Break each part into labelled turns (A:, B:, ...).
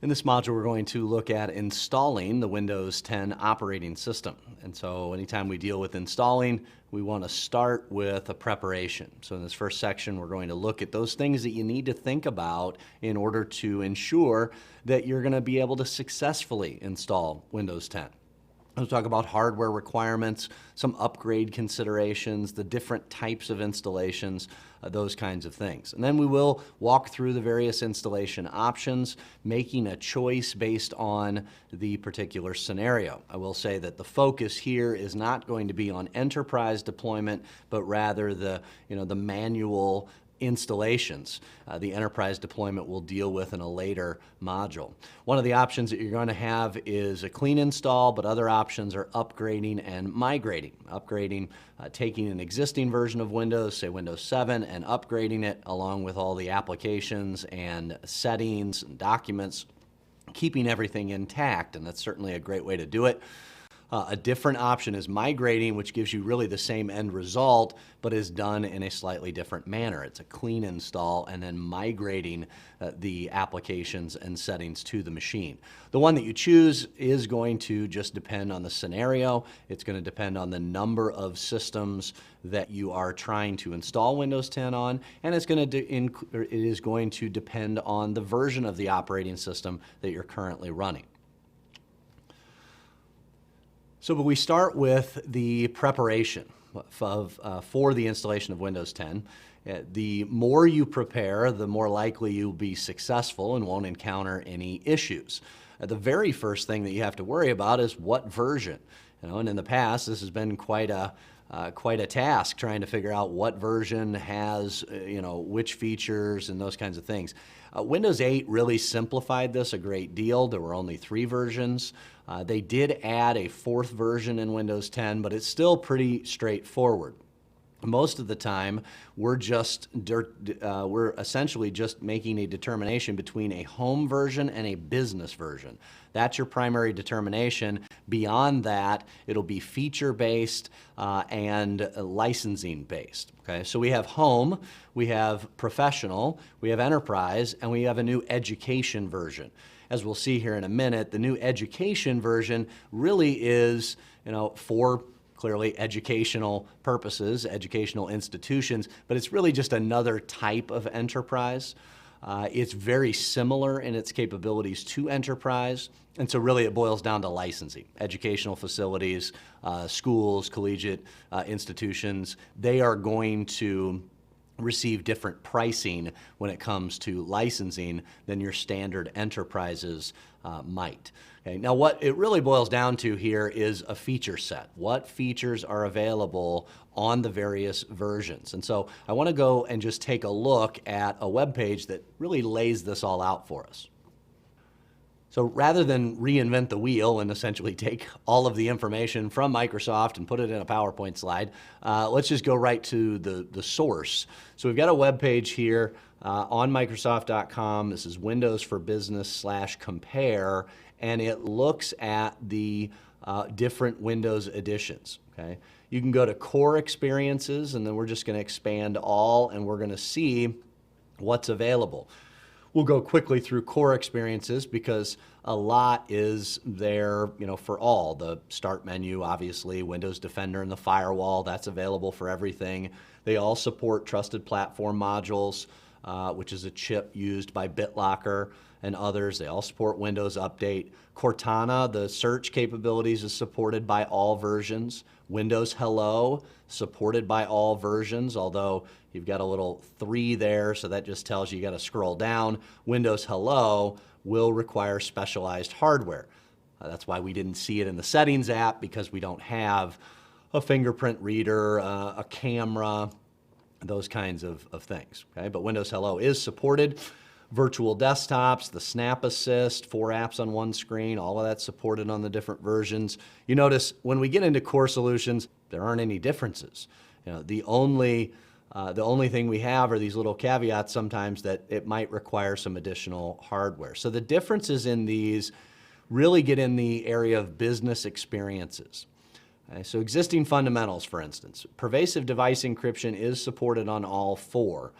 A: In this module, we're going to look at installing the Windows 10 operating system. And so anytime we deal with installing, we want to start with a preparation. So in this first section, we're going to look at those things that you need to think about in order to ensure that you're going to be able to successfully install Windows 10. We'll talk about hardware requirements, some upgrade considerations, the different types of installations, those kinds of things. And then we will walk through the various installation options, making a choice based on the particular scenario. I will say that the focus here is not going to be on enterprise deployment, but rather the manual installations. The enterprise deployment we'll deal with in a later module. One of the options that you're going to have is a clean install, but other options are upgrading and migrating. Upgrading, taking an existing version of Windows, say Windows 7, and upgrading it along with all the applications and settings and documents, keeping everything intact, and that's certainly a great way to do it. A different option is migrating, which gives you really the same end result, but is done in a slightly different manner. It's a clean install and then migrating the applications and settings to the machine. The one that you choose is going to just depend on the scenario. It's going to depend on the number of systems that you are trying to install Windows 10 on, and it is going to depend on the version of the operating system that you're currently running. So but we start with the preparation for the installation of Windows 10. The more you prepare, the more likely you'll be successful and won't encounter any issues. The very first thing that you have to worry about is what version. And in the past, this has been quite a task trying to figure out what version has which features and those kinds of things. Windows 8 really simplified this a great deal. There were only 3 versions. They did add a 4th version in Windows 10, but it's still pretty straightforward. Most of the time, we're essentially just making a determination between a home version and a business version. That's your primary determination. Beyond that, it'll be feature-based and licensing-based. Okay, so we have home, we have professional, we have enterprise, and we have a new education version. As we'll see here in a minute, the new education version really is, for clearly educational purposes, educational institutions, but it's really just another type of enterprise. It's very similar in its capabilities to enterprise, and so really it boils down to licensing. Educational facilities, schools, collegiate institutions, they are going to receive different pricing when it comes to licensing than your standard enterprises might. Okay, now what it really boils down to here is a feature set. What features are available on the various versions? And so I want to go and just take a look at a web page that really lays this all out for us. So rather than reinvent the wheel and essentially take all of the information from Microsoft and put it in a PowerPoint slide, let's just go right to the source. So we've got a web page here on Microsoft.com. This is Windows for Business/compare, and it looks at the different Windows editions. Okay, you can go to core experiences, and then we're just going to expand all, and we're going to see what's available. We'll go quickly through core experiences because a lot is there, for all. The start menu, obviously, Windows Defender and the firewall, that's available for everything. They all support trusted platform modules, which is a chip used by BitLocker and others. They all support Windows Update. Cortana, the search capabilities, is supported by all versions. Windows Hello, supported by all versions, although you've got a little 3 there, so that just tells you got to scroll down. Windows Hello will require specialized hardware. That's why we didn't see it in the Settings app, because we don't have a fingerprint reader, a camera, those kinds of things. Okay? But Windows Hello is supported. Virtual desktops, the Snap Assist, 4 apps on one screen, all of that's supported on the different versions. You notice when we get into core solutions, there aren't any differences. The only thing we have are these little caveats sometimes that it might require some additional hardware. So the differences in these really get in the area of business experiences. Okay, so existing fundamentals, for instance. Pervasive device encryption is supported on all 4.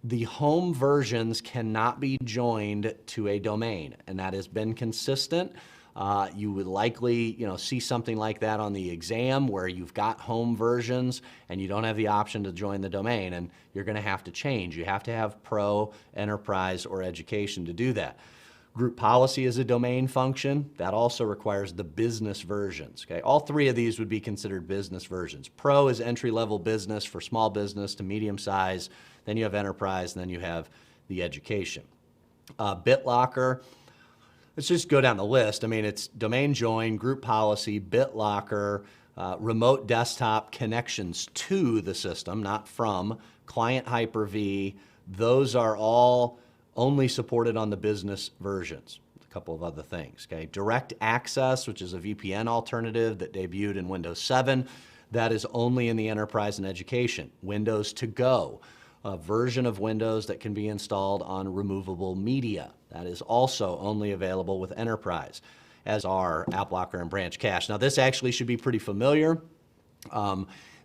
A: The home versions cannot be joined to a domain, and that has been consistent. You would likely, see something like that on the exam where you've got home versions and you don't have the option to join the domain, and you're going to have to change. You have to have Pro, Enterprise, or Education to do that. Group policy is a domain function. That also requires the business versions. Okay? All three of these would be considered business versions. Pro is entry-level business for small business to medium size. Then you have Enterprise, and then you have the Education. BitLocker, let's just go down the list. I mean, it's domain join, group policy, BitLocker, remote desktop connections to the system, not from, client Hyper-V. Those are all only supported on the business versions. A couple of other things, okay? Direct Access, which is a VPN alternative that debuted in Windows 7, that is only in the Enterprise and Education. Windows To Go, a version of Windows that can be installed on removable media. That is also only available with Enterprise, as are AppLocker and Branch Cache. Now, this actually should be pretty familiar.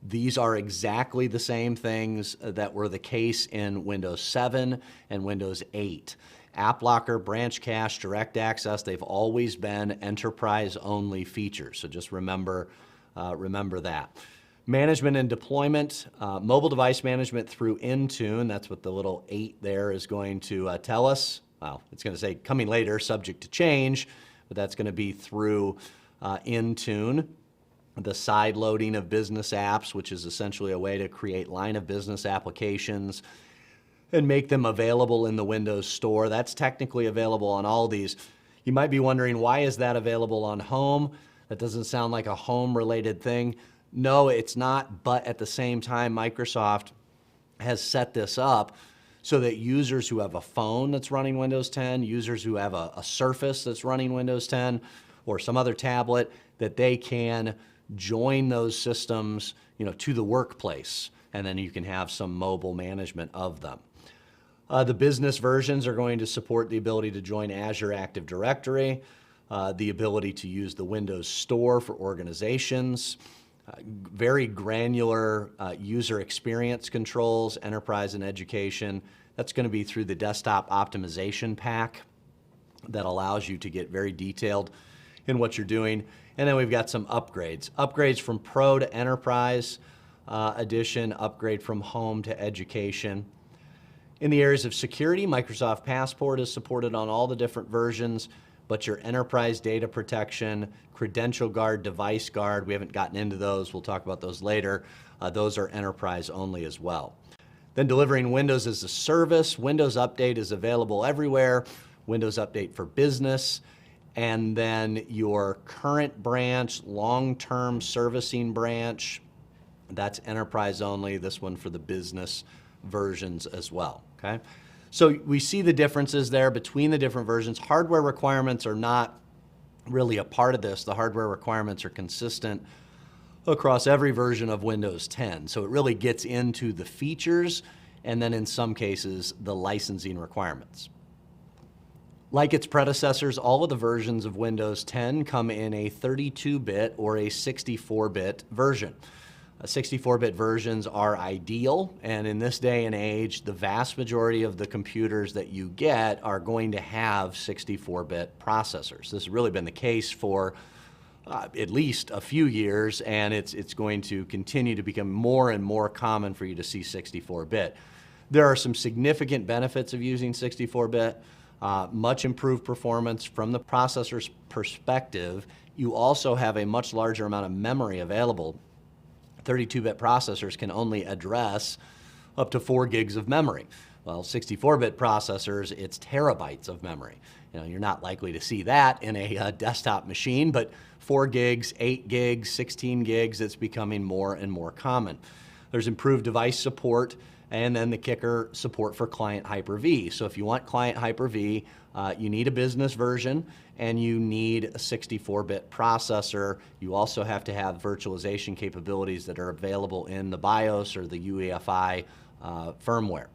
A: These are exactly the same things that were the case in Windows 7 and Windows 8. AppLocker, Branch Cache, Direct Access, they've always been enterprise-only features, so just remember that. Management and deployment, mobile device management through Intune, that's what the little 8 there is going to tell us. Well, it's going to say coming later, subject to change, but that's going to be through Intune. The side loading of business apps, which is essentially a way to create line of business applications and make them available in the Windows Store. That's technically available on all these. You might be wondering, why is that available on home? That doesn't sound like a home-related thing. No, it's not, but at the same time, Microsoft has set this up so that users who have a phone that's running Windows 10, users who have a Surface that's running Windows 10, or some other tablet, that they can join those systems, to the workplace, and then you can have some mobile management of them. The business versions are going to support the ability to join Azure Active Directory, the ability to use the Windows Store for organizations, very granular user experience controls, Enterprise and Education. That's going to be through the desktop optimization pack that allows you to get very detailed in what you're doing. And then we've got some upgrades. Upgrades from Pro to Enterprise Edition, upgrade from Home to Education. In the areas of security, Microsoft Passport is supported on all the different versions, but your Enterprise Data Protection, Credential Guard, Device Guard, we haven't gotten into those. We'll talk about those later. Those are Enterprise only as well. Then delivering Windows as a service. Windows Update is available everywhere. Windows Update for Business. And then your current branch, long-term servicing branch, that's Enterprise only, this one for the business versions as well, okay? So we see the differences there between the different versions. Hardware requirements are not really a part of this. The hardware requirements are consistent across every version of Windows 10. So it really gets into the features and then in some cases, the licensing requirements. Like its predecessors, all of the versions of Windows 10 come in a 32-bit or a 64-bit version. 64-bit versions are ideal, and in this day and age, the vast majority of the computers that you get are going to have 64-bit processors. This has really been the case for at least a few years, and it's going to continue to become more and more common for you to see 64-bit. There are some significant benefits of using 64-bit. Much improved performance from the processor's perspective. You also have a much larger amount of memory available. 32-bit processors can only address up to 4 gigs of memory. Well, 64-bit processors, it's terabytes of memory. You're not likely to see that in a desktop machine, but 4 gigs, 8 gigs, 16 gigs, it's becoming more and more common. There's improved device support, and then the kicker, support for client Hyper-V. So if you want client Hyper-V, you need a business version and you need a 64-bit processor. You also have to have virtualization capabilities that are available in the BIOS or the UEFI firmware.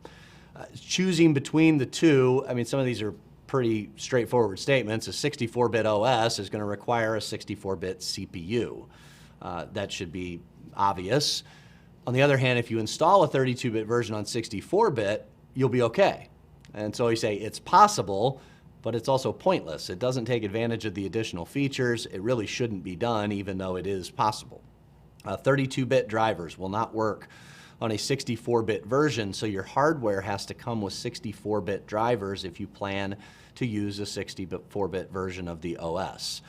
A: Choosing between the two, I mean, some of these are pretty straightforward statements. A 64-bit OS is going to require a 64-bit CPU. That should be obvious. On the other hand, if you install a 32-bit version on 64-bit, you'll be okay. And so you say it's possible, but it's also pointless. It doesn't take advantage of the additional features. It really shouldn't be done, even though it is possible. 32-bit drivers will not work on a 64-bit version, so your hardware has to come with 64-bit drivers if you plan to use a 64-bit version of the OS.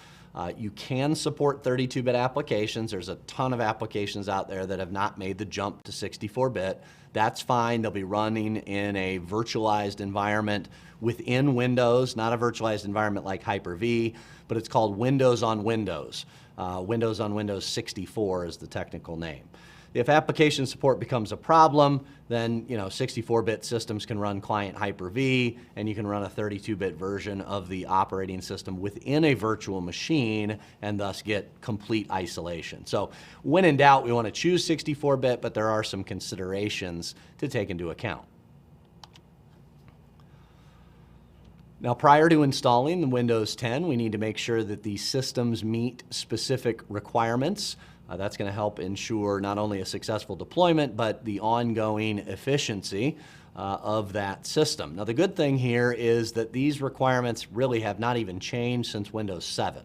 A: You can support 32-bit applications. There's a ton of applications out there that have not made the jump to 64-bit. That's fine. They'll be running in a virtualized environment within Windows, not a virtualized environment like Hyper-V, but it's called Windows on Windows. Windows on Windows 64 is the technical name. If application support becomes a problem, then 64-bit systems can run client Hyper-V, and you can run a 32-bit version of the operating system within a virtual machine and thus get complete isolation. So when in doubt, we want to choose 64-bit, but there are some considerations to take into account. Now, prior to installing the Windows 10, we need to make sure that the systems meet specific requirements. That's going to help ensure not only a successful deployment, but the ongoing efficiency of that system. Now, the good thing here is that these requirements really have not even changed since Windows 7.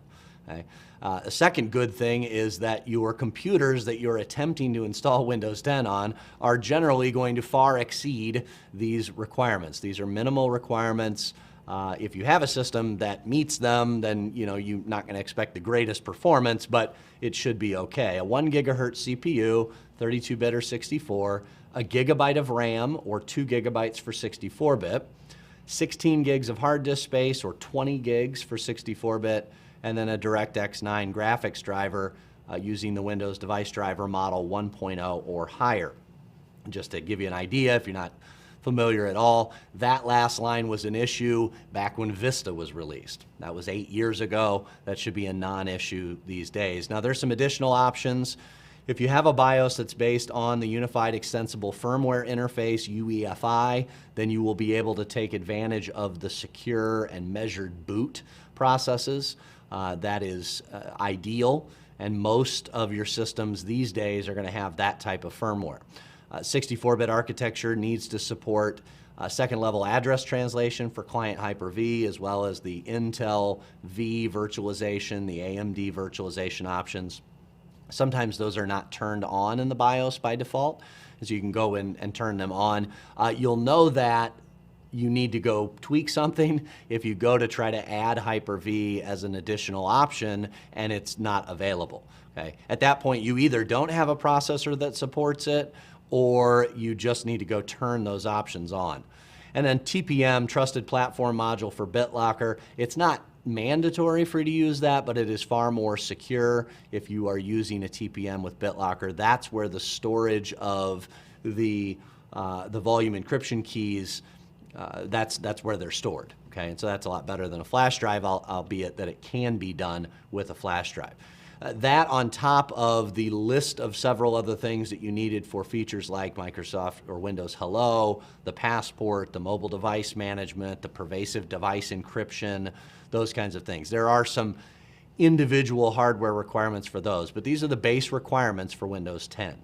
A: Okay? A second good thing is that your computers that you're attempting to install Windows 10 on are generally going to far exceed these requirements. These are minimal requirements. If you have a system that meets them, then you're not going to expect the greatest performance, but it should be okay. A 1 gigahertz CPU, 32-bit or 64, a gigabyte of RAM or 2 gigabytes for 64-bit, 16 gigs of hard disk space or 20 gigs for 64-bit, and then a DirectX 9 graphics driver using the Windows Device Driver Model 1.0 or higher. Just to give you an idea, if you're not familiar at all, that last line was an issue back when Vista was released. That was 8 years ago. That should be a non-issue these days. Now, there's some additional options. If you have a BIOS that's based on the Unified Extensible Firmware Interface, UEFI, then you will be able to take advantage of the secure and measured boot processes. That is ideal, and most of your systems these days are going to have that type of firmware. 64-bit architecture needs to support second-level address translation for client Hyper-V, as well as the Intel V virtualization, the AMD virtualization options. Sometimes those are not turned on in the BIOS by default, so you can go in and turn them on. You'll know that you need to go tweak something if you go to try to add Hyper-V as an additional option and it's not available. Okay? At that point, you either don't have a processor that supports it, or you just need to go turn those options on. And then TPM, Trusted Platform Module for BitLocker, it's not mandatory for you to use that, but it is far more secure if you are using a TPM with BitLocker. That's where the storage of the volume encryption keys, that's where they're stored. Okay, and so that's a lot better than a flash drive, albeit that it can be done with a flash drive. That on top of the list of several other things that you needed for features like Microsoft or Windows Hello, the passport, the mobile device management, the pervasive device encryption, those kinds of things. There are some individual hardware requirements for those, but these are the base requirements for Windows 10.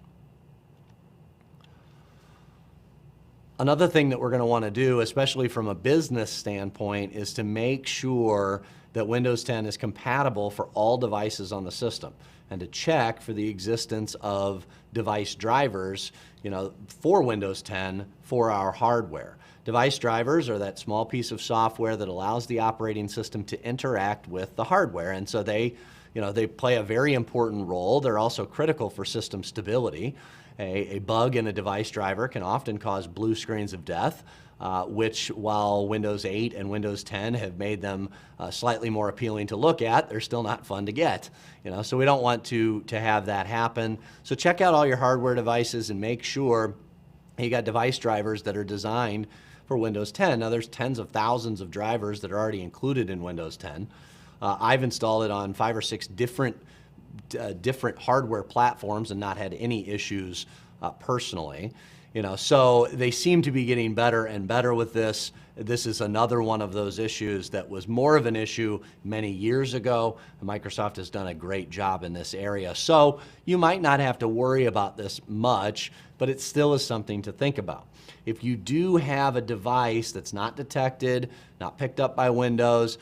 A: Another thing that we're going to want to do, especially from a business standpoint, is to make sure that Windows 10 is compatible for all devices on the system, and to check for the existence of device drivers, for Windows 10 for our hardware. Device drivers are that small piece of software that allows the operating system to interact with the hardware, and so they play a very important role. They're also critical for system stability. A bug in a device driver can often cause blue screens of death, which, while Windows 8 and Windows 10 have made them slightly more appealing to look at, they're still not fun to get. So we don't want to have that happen. So check out all your hardware devices and make sure you got device drivers that are designed for Windows 10. Now, there's tens of thousands of drivers that are already included in Windows 10. I've installed it on 5 or 6 different hardware platforms and not had any issues personally. So they seem to be getting better and better with this. This is another one of those issues that was more of an issue many years ago. Microsoft has done a great job in this area. So you might not have to worry about this much, but it still is something to think about. If you do have a device that's not detected, not picked up by Windows,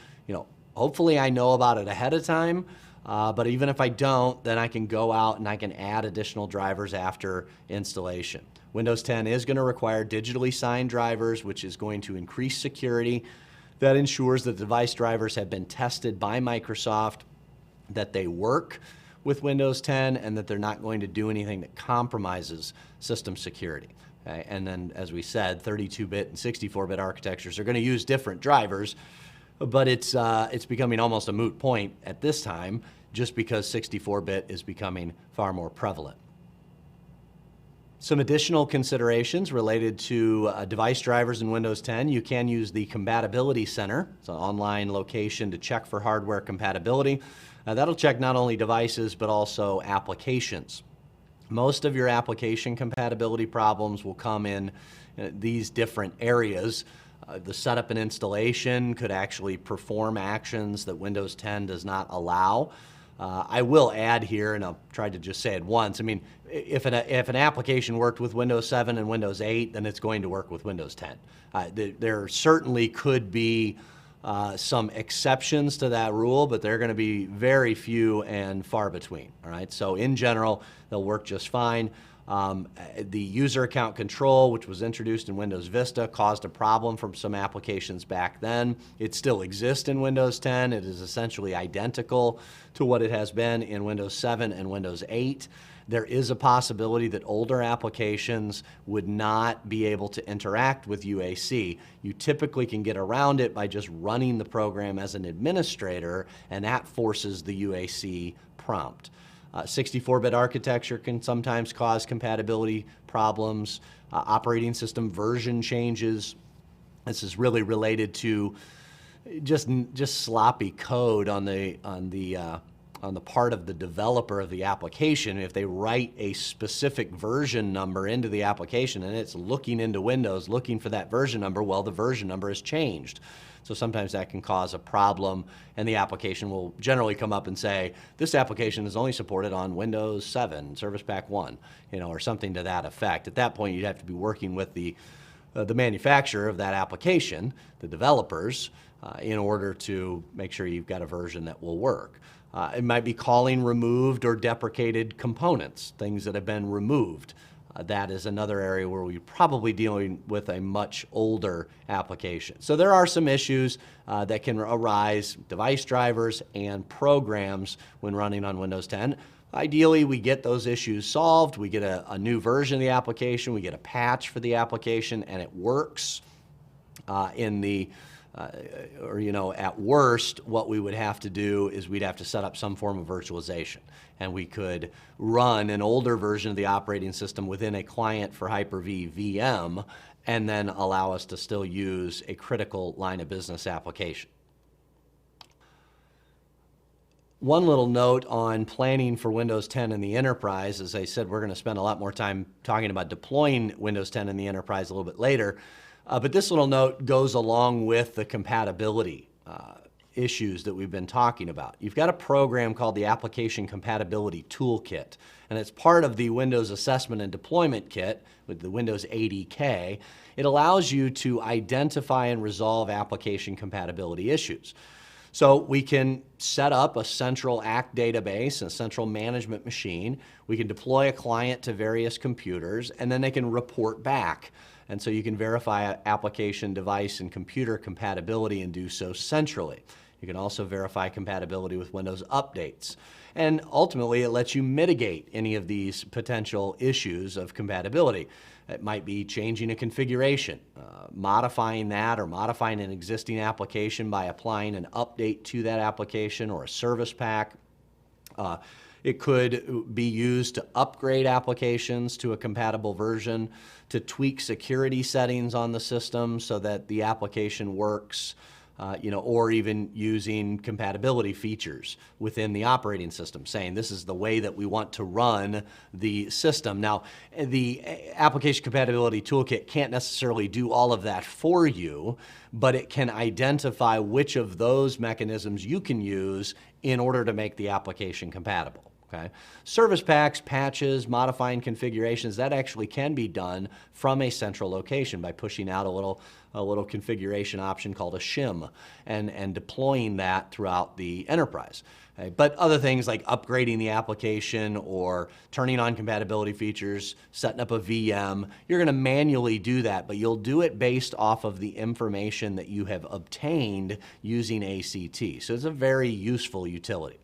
A: hopefully I know about it ahead of time. But even if I don't, then I can go out and I can add additional drivers after installation. Windows 10 is going to require digitally signed drivers, which is going to increase security. That ensures that device drivers have been tested by Microsoft, that they work with Windows 10, and that they're not going to do anything that compromises system security. Okay? And then, as we said, 32-bit and 64-bit architectures are going to use different drivers, but it's becoming almost a moot point at this time, just because 64-bit is becoming far more prevalent. Some additional considerations related to device drivers in Windows 10. You can use the Compatibility Center. It's an online location to check for hardware compatibility. That'll check not only devices, but also applications. Most of your application compatibility problems will come in these different areas. The setup and installation could actually perform actions that Windows 10 does not allow. I will add here, and I'll try to just say it once, if an application worked with Windows 7 and Windows 8, then it's going to work with Windows 10. There certainly could be some exceptions to that rule, but they're going to be very few and far between. All right, so in general, they'll work just fine. The user account control, which was introduced in Windows Vista, caused a problem for some applications back then. It still exists in Windows 10. It is essentially identical to what it has been in Windows 7 and Windows 8. There is a possibility that older applications would not be able to interact with UAC. You typically can get around it by just running the program as an administrator, and that forces the UAC prompt. 64-bit architecture can sometimes cause compatibility problems, operating system version changes. This is really related to just sloppy code on the part of the developer of the application. If they write a specific version number into the application and it's looking into Windows, looking for that version number, well, the version number has changed. So sometimes that can cause a problem, and the application will generally come up and say, this application is only supported on Windows 7, Service Pack 1, or something to that effect. At that point, you'd have to be working with the manufacturer of that application, the developers, in order to make sure you've got a version that will work. It might be calling removed or deprecated components, things that have been removed. That is another area where we're probably dealing with a much older application. So there are some issues that can arise, device drivers and programs when running on Windows 10. Ideally, we get those issues solved. We get a new version of the application. We get a patch for the application, and it works. At worst, what we would have to do is we'd have to set up some form of virtualization, and we could run an older version of the operating system within a client for Hyper-V VM, and then allow us to still use a critical line of business application. One little note on planning for Windows 10 in the enterprise. As I said, we're going to spend a lot more time talking about deploying Windows 10 in the enterprise a little bit later. But this little note goes along with the compatibility issues that we've been talking about. You've got a program called the Application Compatibility Toolkit, and it's part of the Windows Assessment and Deployment Kit with the Windows ADK. It allows you to identify and resolve application compatibility issues. So we can set up a central ACT database, a central management machine. We can deploy a client to various computers, and then they can report back. And so you can verify application, device, and computer compatibility and do so centrally. You can also verify compatibility with Windows updates. And ultimately, it lets you mitigate any of these potential issues of compatibility. It might be changing a configuration, modifying that, or modifying an existing application by applying an update to that application or a service pack. It could be used to upgrade applications to a compatible version, to tweak security settings on the system so that the application works or even using compatibility features within the operating system, saying this is the way that we want to run the system. Now, the application compatibility toolkit can't necessarily do all of that for you, but it can identify which of those mechanisms you can use in order to make the application compatible. Okay. Service packs, patches, modifying configurations, that actually can be done from a central location by pushing out a little configuration option called a shim and deploying that throughout the enterprise. Okay. But other things like upgrading the application or turning on compatibility features, setting up a VM, you're going to manually do that, but you'll do it based off of the information that you have obtained using ACT. So it's a very useful utility.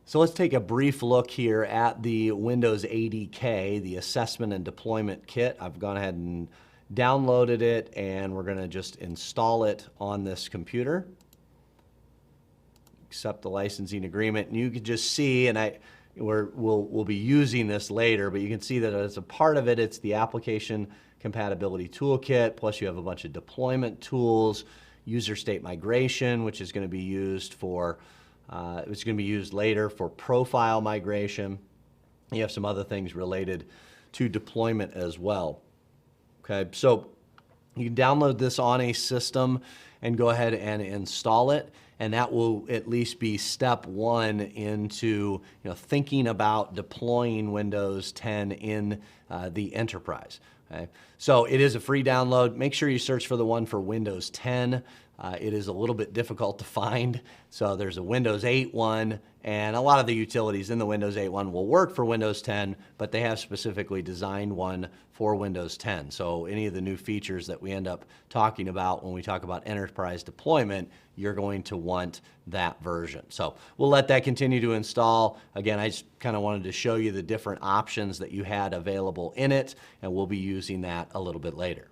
A: So let's take a brief look here at the Windows ADK, the Assessment and Deployment Kit. I've gone ahead and downloaded it, and we're going to just install it on this computer. Accept the licensing agreement, and you can just see, and we'll be using this later, but you can see that as a part of it, it's the Application Compatibility Toolkit, plus you have a bunch of deployment tools, user state migration, which is going to be used for it's going to be used later for profile migration. You have some other things related to deployment as well. Okay, so you can download this on a system and go ahead and install it, and that will at least be step one into thinking about deploying Windows 10 in the enterprise. Okay, so it is a free download. Make sure you search for the one for Windows 10. It is a little bit difficult to find. So there's a Windows 8 one, and a lot of the utilities in the Windows 8 one will work for Windows 10, but they have specifically designed one for Windows 10. So any of the new features that we end up talking about when we talk about enterprise deployment, you're going to want that version. So we'll let that continue to install. Again, I just kind of wanted to show you the different options that you had available in it, and we'll be using that a little bit later.